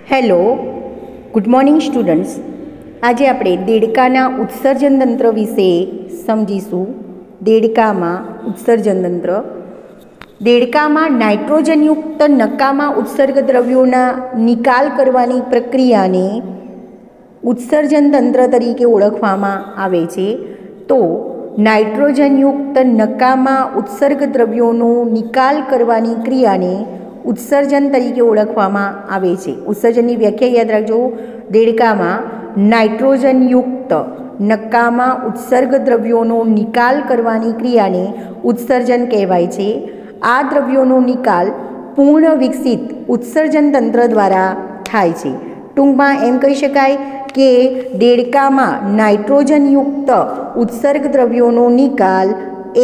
Hello, good morning students. આજે આપણે દેડકાના ઉત્સર્જન તંત્ર વિશે સમજીશું. દેડકામાં ઉત્સર્જન તંત્ર. દેડકામાં નાઇટ્રોજનયુક્ત નકામા ઉત્સર્ગ દ્રવ્યોના નિકાલ કરવાની પ્રક્રિયાને ઉત્સર્જન તંત્ર તરીકે ઓળખવામાં આવે છે. તો નાઇટ્રોજનયુક્ત નકામા ઉત્સર્ગ દ્રવ્યોનો નિકાલ કરવાની ક્રિયાને ઉત્સર્જન તરીકે ઓળખવામાં આવે છે. ઉત્સર્જનની વ્યાખ્યા યાદ રાખજો. દેડકામાં નાઇટ્રોજનયુક્ત નકામા ઉત્સર્ગ દ્રવ્યોનો નિકાલ કરવાની ક્રિયાને ઉત્સર્જન કહેવાય છે. આ દ્રવ્યોનો નિકાલ પૂર્ણ વિકસિત ઉત્સર્જન તંત્ર દ્વારા થાય છે. ટૂંકમાં એમ કહી શકાય કે દેડકામાં નાઇટ્રોજનયુક્ત ઉત્સર્ગ દ્રવ્યોનો નિકાલ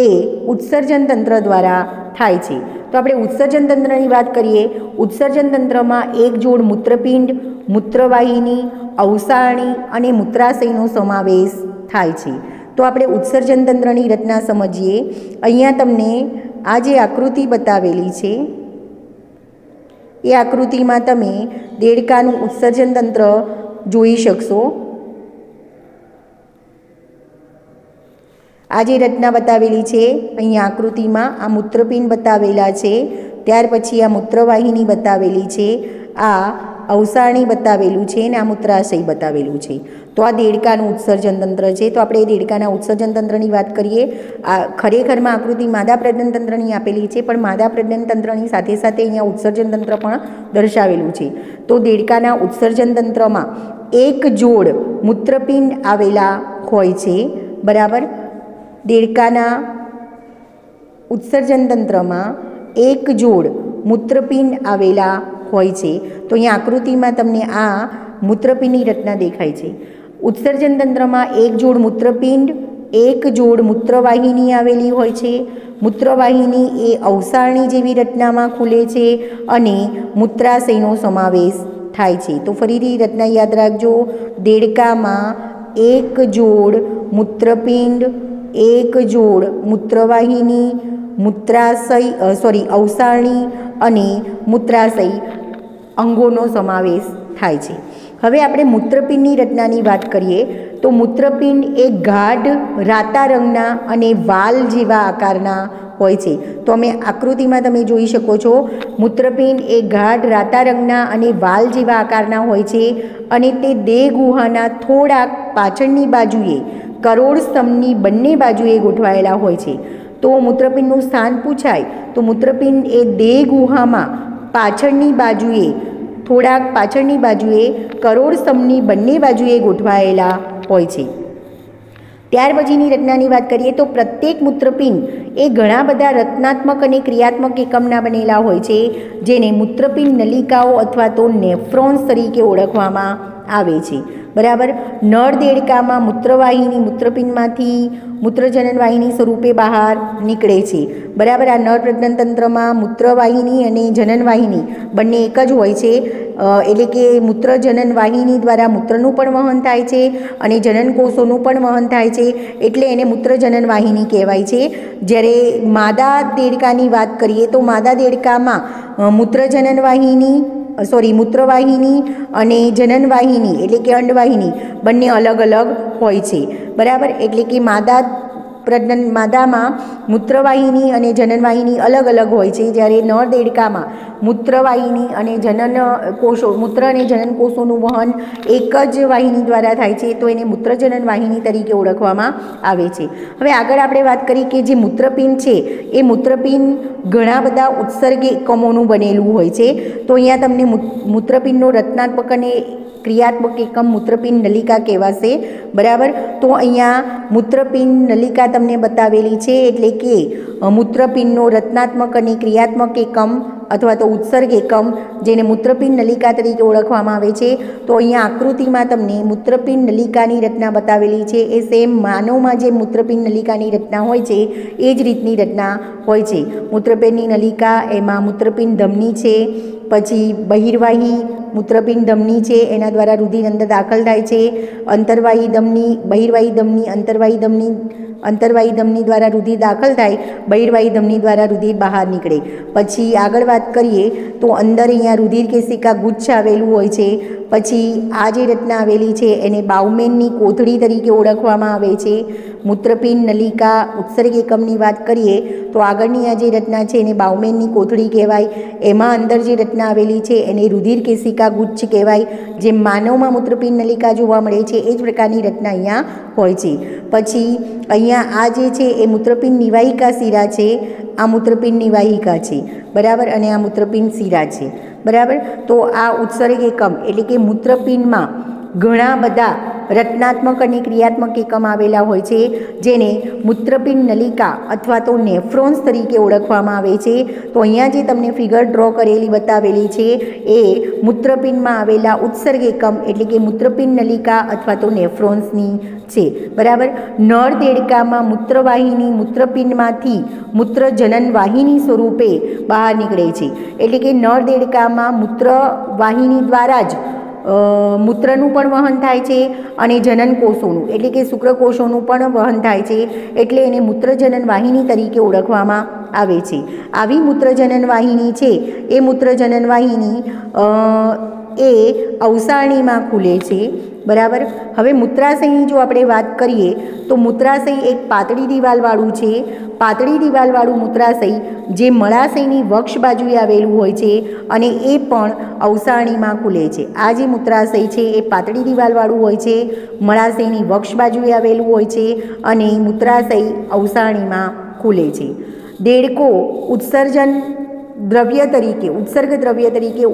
એ ઉત્સર્જન તંત્ર દ્વારા થાય છે. તો આપણે ઉત્સર્જન તંત્રની વાત કરીએ. ઉત્સર્જન તંત્રમાં એક જોડ મૂત્રપિંડ, મૂત્રવાહિની, અવસારણી અને મૂત્રાશયનો સમાવેશ થાય છે. તો આપણે ઉત્સર્જન તંત્રની રચના સમજીએ. અહીંયા તમને આ જે આકૃતિ બતાવેલી છે એ આકૃતિમાં તમે દેડકાનું ઉત્સર્જન તંત્ર જોઈ શકશો. આ જે રચના બતાવેલી છે અહીંયા આકૃતિમાં આ મૂત્રપિંડ બતાવેલા છે, ત્યાર પછી આ મૂત્રવાહિની બતાવેલી છે, આ અવસારણી બતાવેલું છે અને આ મૂત્રાશય બતાવેલું છે. તો આ દેડકાનું ઉત્સર્જન તંત્ર છે. તો આપણે દેડકાના ઉત્સર્જન તંત્રની વાત કરીએ. આ ખરેખરમાં આકૃતિ માદા પ્રજનન તંત્રની આપેલી છે, પણ માદા પ્રજનન તંત્રની સાથે સાથે અહીંયા ઉત્સર્જન તંત્ર પણ દર્શાવેલું છે. તો દેડકાના ઉત્સર્જન તંત્રમાં એક જોડ મૂત્રપિંડ આવેલા હોય છે. બરાબર. દેડકાના ઉત્સર્જન તંત્રમાં એક જોડ મૂત્રપિંડ આવેલા હોય છે. તો અહીંયા આકૃતિમાં તમને આ મૂત્રપિંડની રચના દેખાય છે. ઉત્સર્જન તંત્રમાં એક જોડ મૂત્રપિંડ, એક જોડ મૂત્રવાહિની આવેલી હોય છે. મૂત્રવાહિની એ અવસારણી જેવી રચનામાં ખુલે છે અને મૂત્રાશયનો સમાવેશ થાય છે. તો ફરીથી રચના યાદ રાખજો. દેડકામાં એક જોડ મૂત્રપિંડ, એક જોડ મૂત્રવાહિની, અવસારણી અને મૂત્રાશય અંગોનો સમાવેશ થાય છે. હવે આપણે મૂત્રપિંડની રચનાની વાત કરીએ. તો મૂત્રપિંડ એ ગાઢ રાતા રંગના અને વાલ જેવા આકારના હોય છે. તો અમે આકૃતિમાં તમે જોઈ શકો છો. મૂત્રપિંડ એ ગાઢ રાતા રંગના અને વાલ જેવા આકારના હોય છે અને તે દેહ ગુહાના થોડાક પાછળની બાજુએ કરોડ સ્તંભની બંને બાજુએ ગોઠવાયેલા હોય છે. તો મૂત્રપિંડનું સ્થાન પૂછાય તો મૂત્રપિંડ એ દેહ ગુહામાં પાછળની બાજુએ થોડાક પાછળની બાજુએ કરોડ સ્તંભની બંને બાજુએ ગોઠવાયેલા હોય છે. ત્યાર પછીની રચનાની વાત કરીએ તો પ્રત્યેક મૂત્રપિંડ એ ઘણા બધા રચનાત્મક અને ક્રિયાત્મક એકમના બનેલા હોય છે, જેને મૂત્રપિંડ નલિકાઓ અથવા તો નેફ્રોન્સ તરીકે ઓળખવામાં આવે છે. બરાબર. નર દેડકામાં મૂત્રવાહિની મૂત્રપિંડમાંથી મૂત્રજનન વાહિની સ્વરૂપે બહાર નીકળે છે. બરાબર. આ નર પ્રજનન તંત્રમાં મૂત્રવાહિની અને જનનવાહિની બંને એક જ હોય છે. એટલે કે મૂત્રજનન વાહિની દ્વારા મૂત્રનું પણ વહન થાય છે અને જનનકોષોનું પણ વહન થાય છે, એટલે એને મૂત્રજનન વાહિની કહેવાય છે. જ્યારે માદા દેડકાની વાત કરીએ તો માદા દેડકામાં મૂત્રવાહિની અને જનનવાહિની એટલે કે અંડવાહિની બંને અલગ અલગ હોય છે. બરાબર. એટલે કે માદામાં મૂત્રવાહિની અને જનનવાહિની અલગ અલગ હોય છે, જ્યારે નર દેડકામાં મૂત્રવાહિની અને મૂત્ર અને જનનકોષોનું વહન એક જ વાહિની દ્વારા થાય છે, તો એને મૂત્રજનન વાહિની તરીકે ઓળખવામાં આવે છે. હવે આગળ આપણે વાત કરી કે જે મૂત્રપિંડ છે એ મૂત્રપિંડ ઘણા બધા ઉત્સર્ગ એકમોનું બનેલું હોય છે. તો અહીંયા તમને મૂત્રપિંડનો રચનાત્મક અને ક્રિયાત્મક એકમ મૂત્રપિંડ નલિકા કહેવાશે. બરાબર. તો અહીંયા મૂત્રપિંડ નલિકા તમને બતાવેલી છે, એટલે કે મૂત્રપિંડનો રચનાત્મક અને ક્રિયાત્મક એકમ અથવા તો ઉત્સર્ગ એકમ, જેને મૂત્રપિંડ નલિકા તરીકે ઓળખવામાં આવે છે. તો અહીંયા આકૃતિમાં તમને મૂત્રપિંડ નલિકાની રચના બતાવેલી છે. એ સેમ માનવમાં જે મૂત્રપિંડ નલિકાની રચના હોય છે એ જ રીતની રચના હોય છે. મૂત્રપિંડની નલિકા એમાં મૂત્રપિંડ ધમની છે, પછી બહિર્વાહી મૂત્રપિંડ ધમની છે, એના દ્વારા રુધિર અંદર દાખલ થાય છે. અંતર્વાહી ધમની, બહિર્વાહી ધમની, અંતર્વાહી ધમની દ્વારા રુધિર દાખલ થાય, બહિર્વાહી ધમની દ્વારા રુધિર બહાર નીકળે. પછી આગળ વાત વાત કરીએ તો અંદર અહીંયા રુધિર કેશિકા ગુચ્છ આવેલું હોય છે। પછી આ જે રચના આવેલી છે એને બાઉમેનની કોથળી તરીકે ઓળખવામાં આવે છે। મૂત્રપિંડ નલિકા ઉત્સર્ગ એકમની વાત કરીએ તો આગળની આ જે રચના છે એને બાઉમેનની કોથળી કહેવાય। એમાં અંદર જે રચના આવેલી છે એને રુધિર કેશિકા ગુચ્છ કહેવાય। જે માનવમાં મૂત્રપિંડ નલિકા જોવા મળે છે એ જ પ્રકારની રચના અહીંયા હોય છે। પછી અહીંયા આ જે છે એ મૂત્રપિંડ નિવાહિકા શિરા છે, આ મૂત્રપિંડ નિવાહિકા છે, બરાબર, અને આ મૂત્રપિંડ શિરા છે, બરાબર। તો આ ઉત્સર્ગ એકમ એટલે કે મૂત્રપિંડમાં ઘણા બધા રચનાત્મક અને ક્રિયાત્મક એકમ આવેલા હોય છે, જેને મૂત્રપિંડ નલિકા અથવા તો નેફ્રોન્સ તરીકે ઓળખવામાં આવે છે। તો અહીંયા જે તમને ફિગર ડ્રો કરેલી બતાવેલી છે એ મૂત્રપિંડમાં આવેલા ઉત્સર્ગ એકમ એટલે કે મૂત્રપિંડ નલિકા અથવા તો નેફ્રોન્સની છે, બરાબર। નળ દેડકામાં મૂત્રવાહિની મૂત્રપિંડમાંથી મૂત્રજનન વાહિની સ્વરૂપે બહાર નીકળે છે, એટલે કે નળ દેડકામાં મૂત્રવાહિની દ્વારા જ મૂત્રનું પણ વહન થાય છે અને જનન કોષોનું એટલે કે શુક્રકોષોનું પણ વહન થાય છે, એટલે એને મૂત્રજનન વાહિની તરીકે ઓળખવામાં આવે છે। આવી મૂત્રજનન વાહિની છે એ મૂત્રજનન વાહિની એ અવસારણીમાં ખુલે છે, બરાબર। હવે મૂત્રાશયની જો આપણે વાત કરીએ તો મૂત્રાશય એક પાતળી દિવાલવાળું છે। પાતળી દિવાલવાળું મૂત્રાશય જે મળાશયની વક્ષ બાજુએ આવેલું હોય છે અને એ પણ અવસારણીમાં ખુલે છે। આ જે મૂત્રાશય છે એ પાતળી દિવાલવાળું હોય છે, મળાશયની વક્ષ બાજુએ આવેલું હોય છે અને મૂત્રાશય અવસારણીમાં ખુલે છે। દેડકો ઉત્સર્ગ દ્રવ્ય તરીકે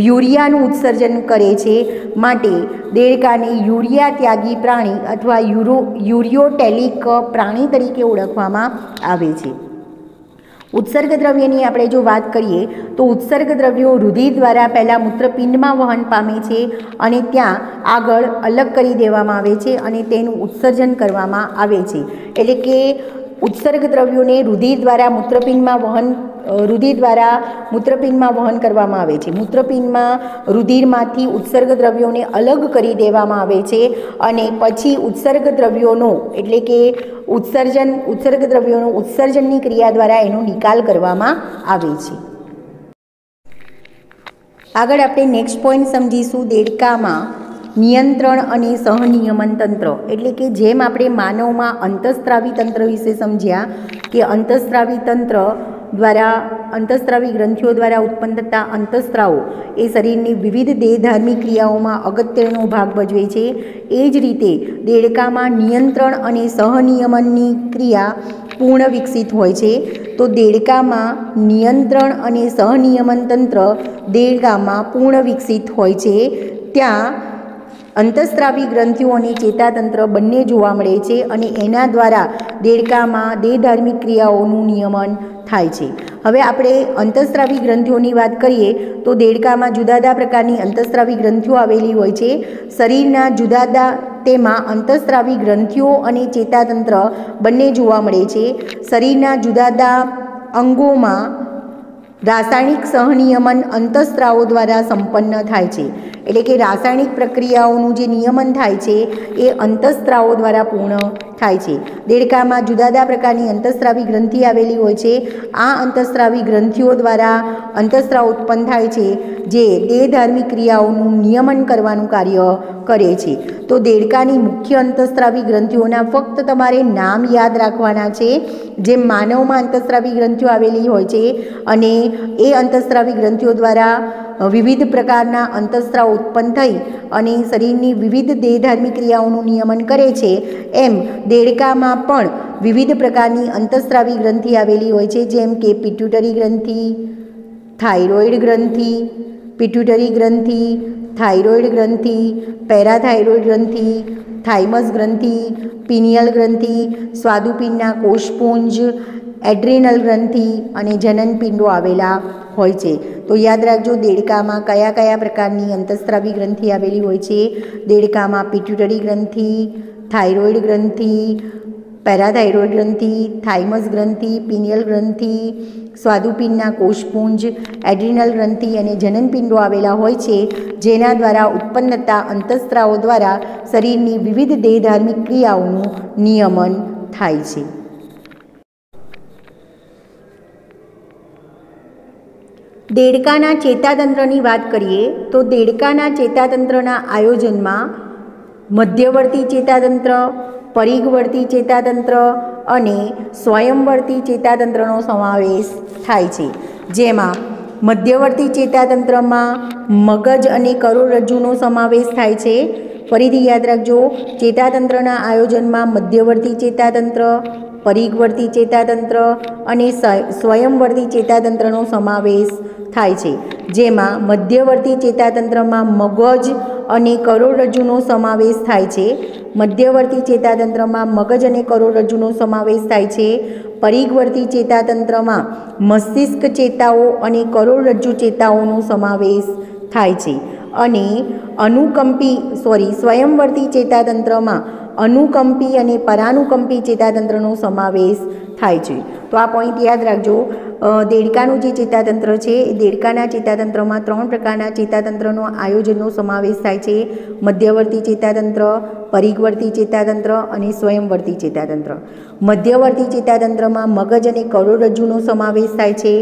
યુરિયાનું ઉત્સર્જન કરે છે, માટે દેડકાને યુરિયા ત્યાગી પ્રાણી અથવા યુરિયોટેલિક પ્રાણી તરીકે ઓળખવામાં આવે છે। ઉત્સર્ગ દ્રવ્યની આપણે જો વાત કરીએ તો ઉત્સર્ગ દ્રવ્યો રુધિર દ્વારા પહેલાં મૂત્રપિંડમાં વહન પામે છે અને ત્યાં આગળ અલગ કરી દેવામાં આવે છે અને તેનું ઉત્સર્જન કરવામાં આવે છે, એટલે કે ઉત્સર્ગ દ્રવ્યોને રુધિર દ્વારા મૂત્રપિંડમાં વહન કરવામાં આવે છે। મૂત્રપિંડમાં રુધિરમાંથી ઉત્સર્ગ દ્રવ્યોને અલગ કરી દેવામાં આવે છે અને પછી ઉત્સર્ગ દ્રવ્યોનો એટલે કે ઉત્સર્ગ દ્રવ્યોનો ઉત્સર્જનની ક્રિયા દ્વારા એનો નિકાલ કરવામાં આવે છે। આગળ આપણે નેક્સ્ટ પોઈન્ટ સમજીશું દેડકામાં નિયંત્રણ અને સહનિયમન તંત્ર, એટલે કે જેમ આપણે માનવમાં અંતઃસ્ત્રાવી તંત્ર વિશે સમજ્યા કે અંતઃસ્ત્રાવી ગ્રંથિઓ દ્વારા ઉત્પન્ન થતા અંતઃસ્ત્રાવો એ શરીરની વિવિધ દેહધાર્મિક ક્રિયાઓમાં અગત્યનો ભાગ ભજવે છે, એ જ રીતે દેડકામાં નિયંત્રણ અને સહનિયમનની ક્રિયા પૂર્ણ વિકસિત હોય છે। તો દેડકામાં નિયંત્રણ અને સહનિયમન તંત્ર દેડકામાં પૂર્ણ વિકસિત હોય છે। ત્યાં અંતઃસ્ત્રાવી ગ્રંથિઓ અને ચેતાતંત્ર બંને જોવા મળે છે અને એના દ્વારા દેડકામાં દેહધાર્મિક ક્રિયાઓનું નિયમન થાય છે। હવે આપણે અંતઃસ્ત્રાવી ગ્રંથિઓની વાત કરીએ તો દેડકામાં જુદા જુદા પ્રકારની અંતઃસ્ત્રાવી ગ્રંથિઓ આવેલી હોય છે। શરીરના તેમાં અંતઃસ્ત્રાવી ગ્રંથિઓ અને ચેતાતંત્ર બંને જોવા મળે છે। શરીરના જુદા જુદા અંગોમાં રાસાયણિક સહનિયમન અંતઃસ્ત્રાવો દ્વારા સંપન્ન થાય છે, એટલે કે રાસાયણિક પ્રક્રિયાઓનું જે નિયમન થાય છે એ અંતઃસ્ત્રાવો દ્વારા પૂર્ણ થાય છે। દેડકામાં જુદા જુદા પ્રકારની અંતઃસ્ત્રાવી ગ્રંથિ આવેલી હોય છે। આ અંતઃસ્ત્રાવી ગ્રંથિઓ દ્વારા અંતઃસ્ત્રાવ ઉત્પન્ન થાય છે જે દેહધાર્મિક ક્રિયાઓનું નિયમન કરવાનું કાર્ય કરે છે। તો દેડકાની મુખ્ય અંતઃસ્ત્રાવી ગ્રંથિઓના ફક્ત તમારે નામ યાદ રાખવાના છે। જેમ માનવમાં અંતઃસ્ત્રાવી ગ્રંથિઓ આવેલી હોય છે અને એ અંતઃસ્ત્રાવી ગ્રંથિઓ દ્વારા વિવિધ પ્રકારના અંતઃસ્ત્રાવ ઉત્પન્ન થઈ અને શરીરની વિવિધ દેહધાર્મિક ક્રિયાઓનું નિયમન કરે છે, એમ દેડકામાં પણ વિવિધ પ્રકારની અંતઃસ્ત્રાવી ગ્રંથિ આવેલી હોય છે, જેમ કે પિટ્યુટરી ગ્રંથિ, થાઇરોઇડ ગ્રંથિ, પિટ્યુટરી ગ્રંથિ, થાઇરોઇડ ગ્રંથિ, પેરાથાઇરોઇડ ગ્રંથિ, થાઇમસ ગ્રંથિ, પિનિયલ ગ્રંથિ, સ્વાદુપિંડના કોષપુંજ, એડ્રિનલ ગ્રંથિ અને જનનપિંડો આવેલા હોય છે। તો યાદ રાખજો દેડકામાં કયા કયા પ્રકારની અંતઃસ્ત્રાવી ગ્રંથિ આવેલી હોય છે। દેડકામાં પિટ્યુટરી ગ્રંથિ, થાઇરોઇડ ગ્રંથિ, પેરાથાઇરોઇડ ગ્રંથિ, થાઇમસ ગ્રંથિ, પિનિયલ ગ્રંથિ, સ્વાદુપિંડના કોષપુંજ, એડ્રિનલ ગ્રંથિ અને જનનપિંડો આવેલા હોય છે, જેના દ્વારા ઉત્પન્ન થતા અંતઃસ્ત્રાવો દ્વારા શરીરની વિવિધ દેહધાર્મિક ક્રિયાઓનું નિયમન થાય છે। દેડકાના ચેતાતંત્રની વાત કરીએ તો દેડકાના ચેતાતંત્રના આયોજનમાં મધ્યવર્તી ચેતાતંત્ર, પરિઘવર્તી ચેતાતંત્ર અને સ્વયંવર્તી ચેતાતંત્રનો સમાવેશ થાય છે, જેમાં મધ્યવર્તી ચેતાતંત્રમાં મગજ અને કરોડરજ્જુનો સમાવેશ થાય છે. ફરીથી યાદ રાખજો, ચેતાતંત્રના આયોજનમાં મધ્યવર્તી ચેતાતંત્ર, પરિઘવર્તી ચેતાતંત્ર અને સ્વયંવર્તી ચેતાતંત્રનો સમાવેશ થાય છે, જેમાં મધ્યવર્તી ચેતાતંત્રમાં મગજ અને કરોડરજ્જુનો સમાવેશ થાય છે. મધ્યવર્તી ચેતાતંત્રમાં મગજ અને કરોડરજ્જુનો સમાવેશ થાય છે. પરિઘવર્તી ચેતાતંત્રમાં મસ્તિષ્ક ચેતાઓ અને કરોડરજ્જુ ચેતાઓનો સમાવેશ થાય છે અને સ્વયંવર્તી ચેતાતંત્રમાં અનુકંપી અને પરાનુકંપી ચેતાતંત્રનો સમાવેશ થાય છે. તો આ પોઈન્ટ યાદ રાખજો. દેડકાનું જે ચેતાતંત્ર છે એ દેડકાના ચેતાતંત્રમાં 3 પ્રકારના ચેતાતંત્રનો આયોજનનો સમાવેશ થાય છે: મધ્યવર્તી ચેતાતંત્ર, પરિઘવર્તી ચેતાતંત્ર અને સ્વયંવર્તી ચેતાતંત્ર. મધ્યવર્તી ચેતાતંત્રમાં મગજ અને કરોડરજ્જુનો સમાવેશ થાય છે.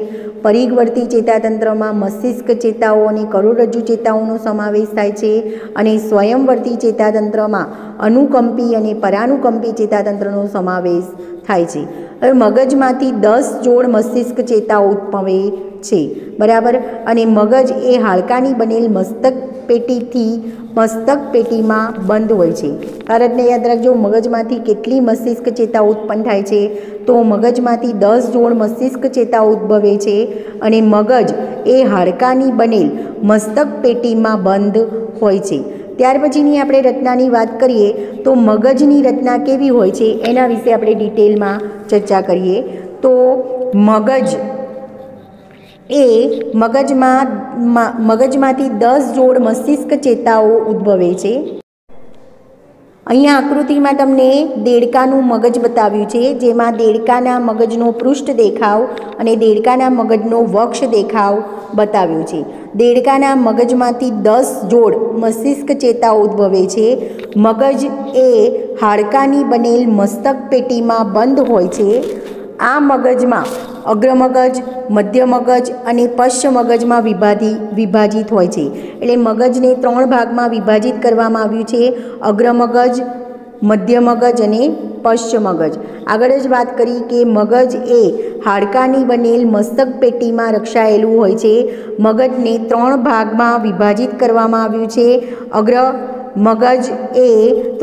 પરિઘવર્તી ચેતાતંત્રમાં મસ્તિષ્ક ચેતાઓ અને કરોડરજ્જુ ચેતાઓનો સમાવેશ થાય છે અને સ્વયંવર્તી ચેતાતંત્રમાં અનુકંપી અને પરાનુકંપી ચેતાતંત્રનો સમાવેશ થાય છે. હવે મગજમાંથી 10 જોડ મસ્તિષ્ક ચેતાઓ ઉદ્ભવે છે, બરાબર. અને મગજ એ હાડકાની બનેલ મસ્તક પેટીથી મસ્તક પેટીમાં બંધ હોય છે. આ રચના યાદ રાખજો, મગજમાંથી કેટલી મસ્તિષ્ક ચેતાઓ ઉત્પન્ન થાય છે? તો મગજમાંથી 10 જોડ મસ્તિષ્ક ચેતાઓ ઉદ્ભવે છે અને મગજ એ હાડકાની બનેલ મસ્તક પેટીમાં બંધ હોય છે. ત્યાર પછીની આપણે રચનાની વાત કરીએ તો મગજની રચના કેવી હોય છે એના વિશે આપણે ડિટેલમાં ચર્ચા કરીએ. તો મગજ એ મગજમાંથી 10 જોડ મસ્તિષ્ક ચેતાઓ ઉદ્ભવે છે. અહીંયા આકૃતિમાં તમને દેડકાનું મગજ બતાવ્યું છે, જેમાં દેડકાના મગજનો પૃષ્ઠ દેખાવ અને દેડકાના મગજનો વક્ષ દેખાવ બતાવ્યો છે. દેડકાના મગજમાંથી 10 જોડ મસ્તિષ્ક ચેતાઓ ઉદ્ભવે છે. મગજ એ હાડકાની બનેલ મસ્તક પેટીમાં બંધ હોય છે. આ મગજમાં અગ્રમગજ, મધ્ય મગજ અને પશ્ચ મગજમાં વિભાજિત હોય છે. એટલે મગજને 3 ભાગમાં વિભાજિત કરવામાં આવ્યું છે: અગ્રમગજ, મધ્ય મગજ અને પશ્ચ મગજ. આગળ જ વાત કરી કે મગજ એ હાડકાની બનેલ મસ્તક પેટીમાં રક્ષાયેલું હોય છે. મગજને 3 ભાગમાં વિભાજિત કરવામાં આવ્યું છે. મગજ એ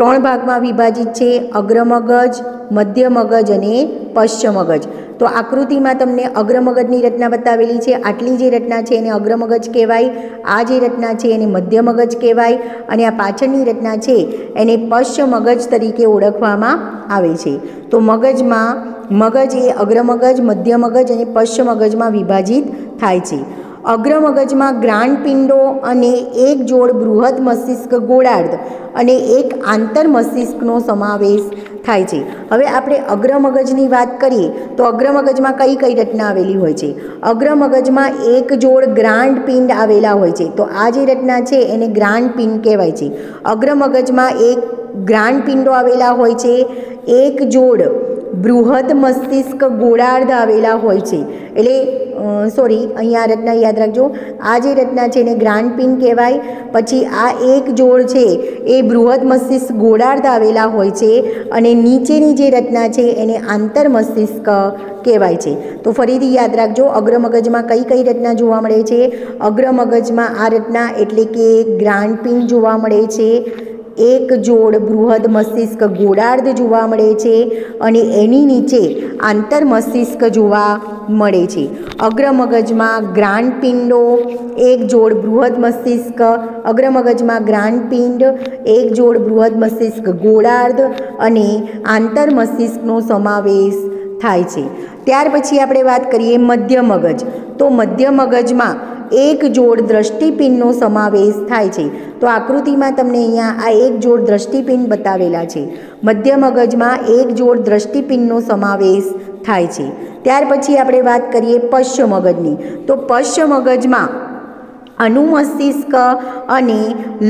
3 ભાગમાં વિભાજિત છે: અગ્રમગજ, મધ્ય મગજ અને પશ્ચ મગજ. તો આકૃતિમાં તમને અગ્રમગજની રચના બતાવેલી છે. આટલી જે રચના છે એને અગ્રમગજ કહેવાય, આ જે રચના છે એને મધ્ય મગજ કહેવાય અને આ પાછળની રચના છે એને પશ્ચ મગજ તરીકે ઓળખવામાં આવે છે. તો મગજ એ અગ્રમગજ, મધ્ય મગજ અને પશ્ચ મગજમાં વિભાજિત થાય છે. અગ્રમગજમાં જ્ઞાનપિંડો અને 1 જોડ બૃહદ મસ્તિષ્ક ગોળાર્ધ અને 1 આંતર મસ્તિષ્કનો સમાવેશ થાય છે. હવે આપણે અગ્રમગજની વાત કરીએ તો અગ્રમગજમાં કઈ કઈ રચના આવેલી હોય છે? અગ્રમગજમાં 1 જોડ જ્ઞાનપિંડ આવેલા હોય છે. તો આ જે રચના છે એને જ્ઞાનપિંડ કહેવાય છે. અગ્રમગજમાં 1 જ્ઞાનપિંડો આવેલા હોય છે. 1 જોડ બૃહદ મસ્તિષ્ક ગોળાર્ધ આવેલા હોય છે. એટલે અહીંયા રચના યાદ રાખજો, આ જે રચના છે એને જ્ઞાનપિંડ કહેવાય. પછી આ 1 જોડ છે એ બૃહદ મસ્તિષ્ક ગોળાર્ધ આવેલા હોય છે અને નીચેની જે રચના છે એને આંતર મસ્તિષ્ક કહેવાય છે. તો ફરીથી યાદ રાખજો, અગ્રમગજમાં કઈ કઈ રચના જોવા મળે છે? અગ્રમગજમાં આ રચના એટલે કે જ્ઞાનપિંડ જોવા મળે છે. 1 જોડ બૃહદ મસ્તિષ્ક ગોળાર્ધ જોવા મળે છે અને એની નીચે આંતર મસ્તિષ્ક જોવા મળે છે. અગ્રમગજમાં જ્ઞાનપિંડો, 1 જોડ બૃહદ મસ્તિષ્ક, અગ્રમગજમાં જ્ઞાનપિંડ, 1 જોડ બૃહદ મસ્તિષ્ક ગોળાર્ધ અને આંતર મસ્તિષ્કનો સમાવેશ થાય છે. ત્યાર પછી આપણે વાત કરીએ મધ્ય મગજ. તો મધ્ય મગજમાં 1 જોડ દ્રષ્ટિપિંડનો સમાવેશ થાય છે. તો આકૃતિમાં તમને અહીંયા આ 1 જોડ દ્રષ્ટિપિંડ બતાવેલા છે. મધ્ય મગજમાં 1 જોડ દ્રષ્ટિપિંડનો સમાવેશ થાય છે. ત્યાર પછી આપણે વાત કરીએ પશ્ચ મગજની. તો પશ્ચ મગજમાં અનુમસ્તિષ્ક અને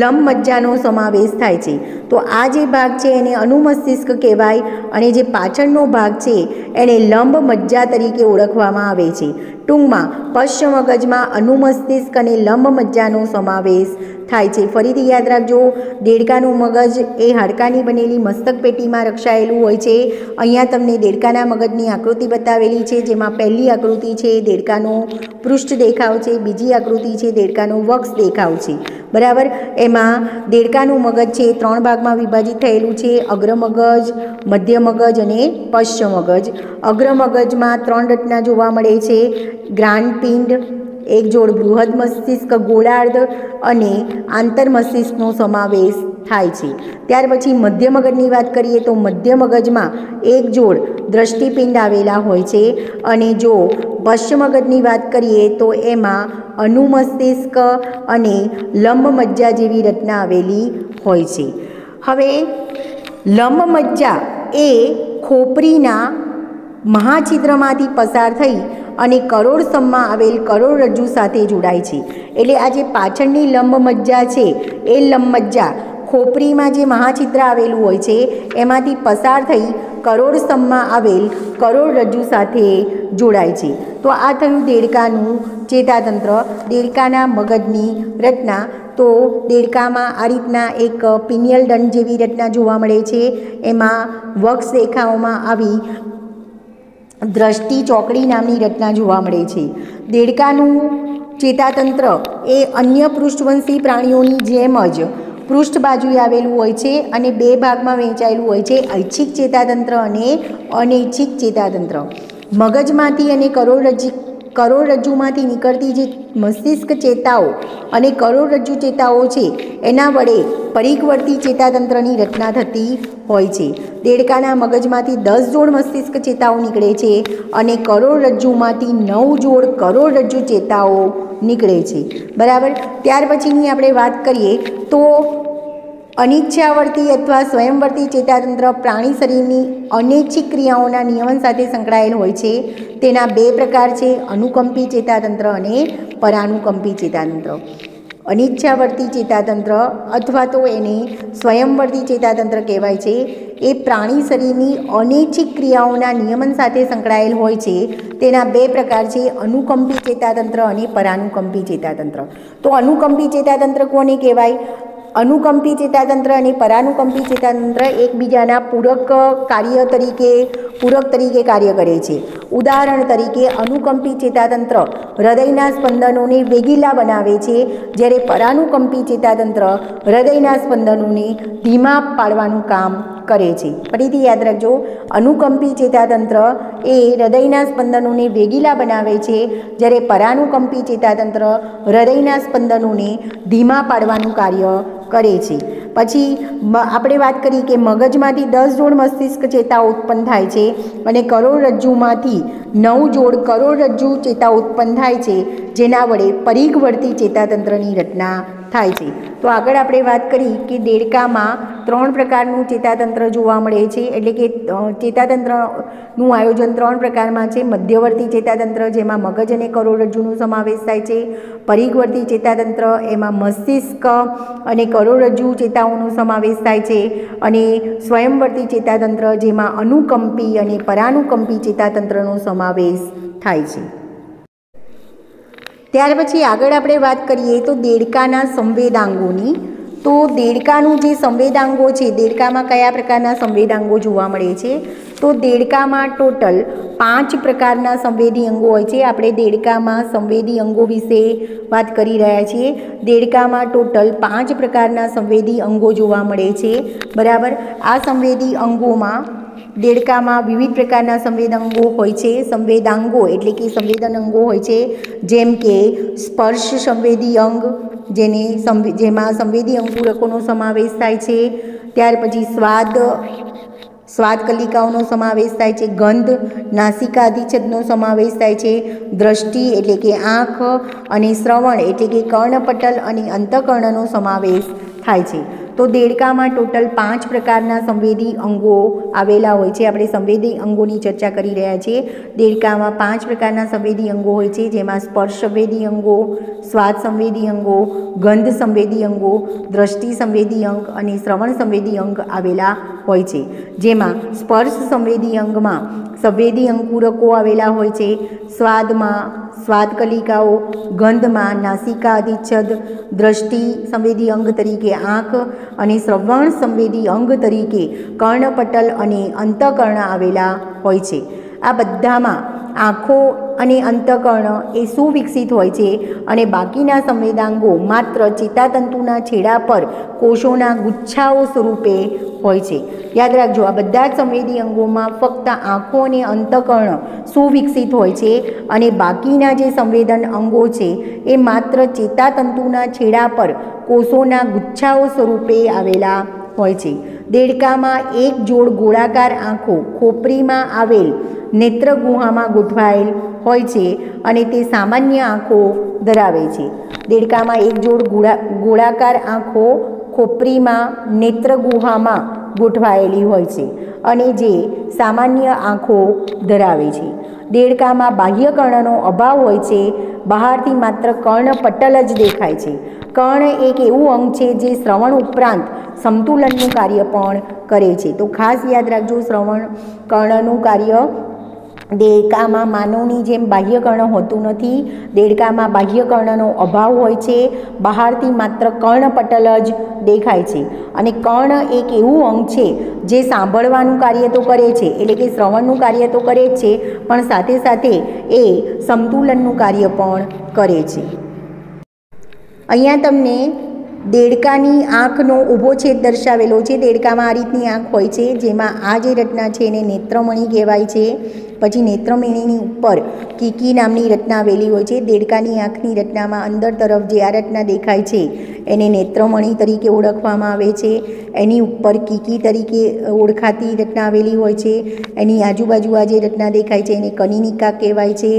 લંબમજ્જાનો સમાવેશ થાય છે. તો આ જે ભાગ છે એને અનુમસ્તિષ્ક કહેવાય અને જે પાછળનો ભાગ છે એને લંબમજ્જા તરીકે ઓળખવામાં આવે છે. ટૂંકમાં પશ્ચ મગજમાં અનુમસ્તિષ્ક અને લંબ મજ્જાનો સમાવેશ થાય છે। ફરીથી યાદ રાખજો, દેડકાનું મગજ એ હાડકાની બનેલી મસ્તક પેટીમાં રક્ષાયેલું હોય છે। અહીંયા તમને દેડકાના મગજની આકૃતિ બતાવેલી છે, જેમાં પહેલી આકૃતિ છે દેડકાનો પૃષ્ઠ દેખાવ છે, બીજી આકૃતિ છે દેડકાનો વક્ષ દેખાવ છે, બરાબર। એમાં દેડકાનું મગજ છે 3 ભાગમાં વિભાજિત થયેલું છે, અગ્ર મગજ, મધ્ય મગજ અને પશ્ચ મગજ। અગ્ર મગજમાં 3 રચના જોવા મળે છે, જ્ઞાનપિંડ, એક જોડ બૃહદ મસ્તિષ્ક ગોળાર્ધ અને આંતર મસ્તિષ્કનો સમાવેશ થાય છે। ત્યાર પછી મધ્ય મગજની વાત કરીએ તો મધ્ય મગજમાં એક જોડ દ્રષ્ટિપિંડ આવેલા હોય છે, અને જો પશ્ચ મગજની વાત કરીએ તો એમાં અનુમસ્તિષ્ક અને લંબ મજ્જા જેવી રચના આવેલી હોય છે। હવે લંબ મજ્જા એ ખોપરીના મહાછિદ્રમાંથી પસાર થઈ અને કરોડસ્તંભમાં આવેલ કરોડરજ્જુ સાથે જોડાય છે। એટલે આ જે પાછળની લંબ મજ્જા છે એ લંબ મજ્જા ખોપરીમાં જે મહાછિદ્ર આવેલું હોય છે એમાંથી પસાર થઈ કરોડસ્તંભમાં આવેલ કરોડરજ્જુ સાથે જોડાય છે। તો આ થયું દેડકાનું ચેતાતંત્ર, દેડકાના મગજની રચના। તો દેડકામાં આ રીતના એક પિનિયલ દંડ જેવી રચના જોવા મળે છે, એમાં વક્ષ દેખાવમાં આવી દ્રષ્ટિ ચોકડી નામની રચના જોવા મળે છે। દેડકાનું ચેતાતંત્ર એ અન્ય પૃષ્ઠવંશી પ્રાણીઓની જેમ જ પૃષ્ઠ બાજુએ આવેલું હોય છે અને 2 ભાગમાં વહેંચાયેલું હોય છે, ઐચ્છિક ચેતાતંત્ર અને અનૈચ્છિક ચેતાતંત્ર। મગજમાંથી અને કરોડરજ્જુમાંથી નીકળતી જે મસ્તિષ્ક ચેતાઓ અને કરોડરજ્જુ ચેતાઓ છે એના વડે પરિઘવર્તી ચેતાતંત્રની રચના થતી હોય છે। દેડકાના મગજમાંથી 10 જોડ મસ્તિષ્ક ચેતાઓ નીકળે છે અને કરોડરજ્જુમાંથી 9 જોડ કરોડરજ્જુ ચેતાઓ નીકળે છે, બરાબર। ત્યાર પછીની આપણે વાત કરીએ તો અનિચ્છાવર્તી અથવા સ્વયંવર્તી ચેતાતંત્ર પ્રાણી શરીરની અનૈચ્છિક ક્રિયાઓના નિયમન સાથે સંકળાયેલ હોય છે। તેના 2 પ્રકાર છે, અનુકંપી ચેતાતંત્ર અને પરાનુકંપી ચેતાતંત્ર। અનિચ્છાવર્તી ચેતાતંત્ર અથવા તો એને સ્વયંવર્તી ચેતાતંત્ર કહેવાય છે, એ પ્રાણી શરીરની અનૈચ્છિક ક્રિયાઓના નિયમન સાથે સંકળાયેલ હોય છે। તેના 2 પ્રકાર છે, અનુકંપી ચેતાતંત્ર અને પરાનુકંપી ચેતાતંત્ર। તો અનુકંપી ચેતાતંત્ર કોને કહેવાય? અનુકંપી ચેતાતંત્ર અને પરાનુકંપી ચેતાતંત્ર એકબીજાના પૂરક તરીકે કાર્ય કરે છે। ઉદાહરણ તરીકે અનુકંપી ચેતાતંત્ર હૃદયના સ્પંદનોને વેગીલા બનાવે છે, જ્યારે પરાનુકંપી ચેતાતંત્ર હૃદયના સ્પંદનોને ધીમા પાડવાનું કામ કરે છે। ફરીથી યાદ રાખજો, અનુકંપી ચેતાતંત્ર એ હૃદયના સ્પંદનોને વેગીલા બનાવે છે, જ્યારે પરાનુકંપી ચેતાતંત્ર હૃદયના સ્પંદનોને ધીમા પાડવાનું કાર્ય કરે છે। પછી આપણે વાત કરી કે મગજમાંથી 10 જોડ મસ્તિષ્ક ચેતાઓ ઉત્પન્ન થાય છે અને કરોડરજ્જુમાંથી 9 જોડ કરોડરજ્જુ ચેતાઓ ઉત્પન્ન થાય છે, જેના વડે પરિઘવર્તી ચેતાતંત્રની રચના થાય છે। તો આગળ આપણે વાત કરી કે દેડકામાં 3 પ્રકારનું ચેતાતંત્ર જોવા મળે છે, એટલે કે ચેતાતંત્રનું આયોજન 3 પ્રકારમાં છે। મધ્યવર્તી ચેતાતંત્ર, જેમાં મગજ અને કરોડરજ્જુનો સમાવેશ થાય છે, પરિઘવર્તી ચેતાતંત્ર, એમાં મસ્તિષ્ક અને કરોડરજ્જુ ચેતાઓનો સમાવેશ થાય છે, અને સ્વયંવર્તી ચેતાતંત્ર, જેમાં અનુકંપી અને પરાનુકંપી ચેતાતંત્રનો સમાવેશ થાય છે। ત્યાર પછી આગળ આપણે વાત કરીએ તો દેડકાના સંવેદાંગોની। તો દેડકાનું જે સંવેદાંગો છે, દેડકામાં કયા પ્રકારના સંવેદાંગો જોવા મળે છે? તો દેડકામાં ટોટલ 5 પ્રકારના સંવેદી અંગો હોય છે। આપણે દેડકામાં સંવેદી અંગો વિશે વાત કરી રહ્યા છીએ। દેડકામાં ટોટલ 5 પ્રકારના સંવેદી અંગો જોવા મળે છે, બરાબર। આ સંવેદી અંગોમાં દેડકામાં વિવિધ પ્રકારના સંવેદાંગો હોય છે। સંવેદાંગો એટલે કે સંવેદન અંગો હોય છે, જેમ કે સ્પર્શ સંવેદી અંગ, જેમાં સંવેદી અંકુરકોનો સમાવેશ થાય છે। ત્યાર પછી સ્વાદ કલિકાઓનો સમાવેશ થાય છે, ગંધ નાસિકાધિચ્છદનો સમાવેશ થાય છે, દ્રષ્ટિ એટલે કે આંખ, અને શ્રવણ એટલે કે કર્ણપટલ અને અંતઃકર્ણનો સમાવેશ થાય છે। તો દેડકામાં ટોટલ 5 પ્રકારના સંવેદી અંગો આવેલા હોય છે। આપણે સંવેદી અંગોની ચર્ચા કરી રહ્યા છીએ। દેડકામાં 5 પ્રકારના સંવેદી અંગો હોય છે, જેમાં સ્પર્શ સંવેદી અંગો, સ્વાદ સંવેદી અંગો, ગંધ સંવેદી અંગો, દ્રષ્ટિ સંવેદી અંગ અને શ્રવણ સંવેદી અંગ આવેલા હોય છે। જેમાં સ્પર્શ સંવેદી અંગમાં સંવેદી અંકુરકો આવેલા હોય છે, સ્વાદમાં સ્વાદ કલિકાઓ, ગંધમાં નાસિકા અધિચ્છદ, દ્રષ્ટિ સંવેદી અંગ તરીકે આંખ અને શ્રવણ સંવેદી અંગ તરીકે કર્ણપટલ અને અંતઃકર્ણ આવેલા હોય છે. આ બધામાં આંખો અને અંતઃકર્ણ એ સુવિકસિત હોય છે અને બાકીના સંવેદાંગો માત્ર ચેતાતંતુના છેડા પર કોષોના ગુચ્છાઓ સ્વરૂપે હોય છે. યાદ રાખજો, આ બધા જ સંવેદી અંગોમાં ફક્ત આંખો અને અંતઃકર્ણ સુવિકસિત હોય છે અને બાકીના જે સંવેદન અંગો છે એ માત્ર ચેતાતંતુના છેડા પર કોષોના ગુચ્છાઓ સ્વરૂપે આવેલા હોય છે. દેડકામાં એક જોડ ગોળાકાર આંખો ખોપરીમાં આવેલ નેત્રગુહામાં ગોઠવાયેલ હોય છે અને તે સામાન્ય આંખો ધરાવે છે. દેડકામાં એક જોડ ગોળાકાર આંખો ખોપરીમાં નેત્રગુહામાં ગોઠવાયેલી હોય છે અને જે સામાન્ય આંખો ધરાવે છે. દેડકામાં બાહ્યકર્ણનો અભાવ હોય છે. બહારથી માત્ર કર્ણપટલ જ દેખાય છે. કર્ણ એક એવું અંગ છે જે શ્રવણ ઉપરાંત સમતુલનનું કાર્ય પણ કરે છે. તો ખાસ યાદ રાખજો, શ્રવણ કર્ણનું કાર્ય દેડકામાં માનવની જેમ બાહ્યકર્ણ હોતું નથી. દેડકામાં બાહ્યકર્ણનો અભાવ હોય છે. બહારથી માત્ર કર્ણપટલ જ દેખાય છે અને કર્ણ એક એવું અંગ છે જે સાંભળવાનું કાર્ય તો કરે છે, એટલે કે શ્રવણનું કાર્ય તો કરે જ છે, પણ સાથે સાથે એ સમતુલનનું કાર્ય પણ કરે છે. અહીંયા તમને દેડકાની આંખનો ઊભો છેદ દર્શાવેલો છે. દેડકામાં આ રીતની આંખ હોય છે, જેમાં આ જે રચના છે એને નેત્રમણી કહેવાય છે. પછી નેત્રમણીની ઉપર કીકી નામની રચના આવેલી હોય છે. દેડકાની આંખની રચનામાં અંદર તરફ જે આ રચના દેખાય છે એને નેત્રમણી તરીકે ઓળખવામાં આવે છે. એની ઉપર કીકી તરીકે ઓળખાતી રચના આવેલી હોય છે. એની આજુબાજુ આ જે રચના દેખાય છે એને કનિનિકા કહેવાય છે.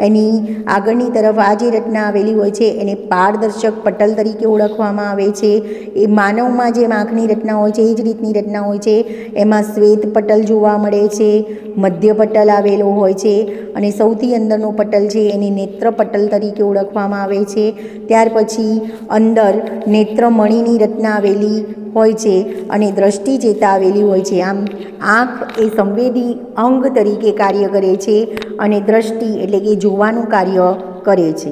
એની આગળની તરફ આ જે રચના આવેલી હોય છે એને પારદર્શક પટલ તરીકે ઓળખવામાં આવે છે. એ માનવમાં જે આંખની રચના હોય છે એ જ રીતની રચના હોય છે. એમાં શ્વેત પટલ જોવા મળે છે, મધ્ય પટલ આવેલો હોય છે અને સૌથી અંદરનો પટલ છે એને નેત્ર પટલ તરીકે ઓળખવામાં આવે છે. ત્યાર પછી અંદર નેત્રમણીની રચના આવેલી હોય છે અને દ્રષ્ટિ ચેતા આવેલી હોય છે. આમ આંખ એ સંવેદી અંગ તરીકે કાર્ય કરે છે અને દ્રષ્ટિ એટલે કે જોવાનું કાર્ય કરે છે.